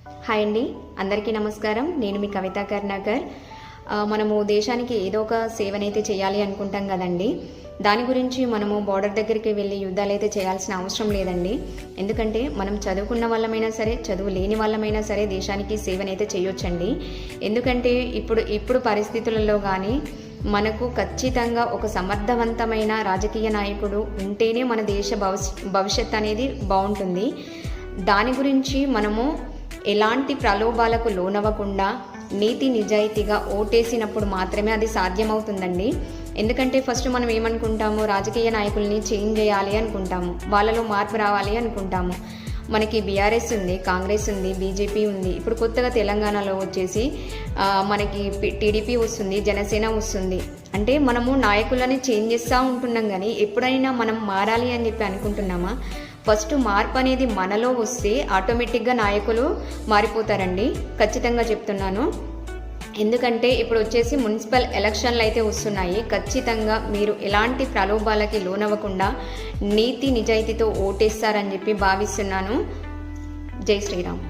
Hi అండి, అందరికీ నమస్కారం. నేను మీ కవితా కర్ణాకర్. మనము దేశానికి ఏదో ఒక సేవనైతే చేయాలి అనుకుంటాం కదండి. దాని గురించి మనము బార్డర్ దగ్గరికి వెళ్ళి యుద్ధాలు అయితే చేయాల్సిన అవసరం లేదండి. ఎందుకంటే మనం చదువుకున్న వాళ్ళమైనా సరే, చదువు లేని వాళ్ళమైనా సరే దేశానికి సేవనైతే చేయొచ్చండి. ఎందుకంటే ఇప్పుడు పరిస్థితులలో కానీ మనకు ఖచ్చితంగా ఒక సమర్థవంతమైన రాజకీయ నాయకుడు ఉంటేనే మన దేశ భవిష్యత్ అనేది బాగుంటుంది. దాని గురించి మనము ఎలాంటి ప్రలోభాలకు లోనవ్వకుండా నీతి నిజాయితీగా ఓటేసినప్పుడు మాత్రమే అది సాధ్యమవుతుందండి. ఎందుకంటే ఫస్ట్ మనం ఏమనుకుంటాము, రాజకీయ నాయకుల్ని చేంజ్ చేయాలి అనుకుంటాము, వాళ్ళలో మార్పు రావాలి అనుకుంటాము. మనకి బీఆర్ఎస్ ఉంది, కాంగ్రెస్ ఉంది, బీజేపీ ఉంది, ఇప్పుడు కొత్తగా తెలంగాణలో వచ్చేసి మనకి టీడీపీ వస్తుంది, జనసేన వస్తుంది. అంటే మనము నాయకులని చేంజ్ చేస్తూ ఉంటున్నాం, కానీ ఎప్పుడైనా మనం మారాలి అని చెప్పి అనుకుంటున్నామా? ఫస్ట్ మార్పు అనేది మనలో వస్తే ఆటోమేటిక్గా నాయకులు మారిపోతారండి, ఖచ్చితంగా చెప్తున్నాను. ఎందుకంటే ఇప్పుడు వచ్చేసి మున్సిపల్ ఎలక్షన్లు అయితే వస్తున్నాయి. ఖచ్చితంగా మీరు ఎలాంటి ప్రలోభాలకి లోనవ్వకుండా నీతి నిజాయితీతో ఓటేస్తారని చెప్పి భావిస్తున్నాను. జై శ్రీరామ్.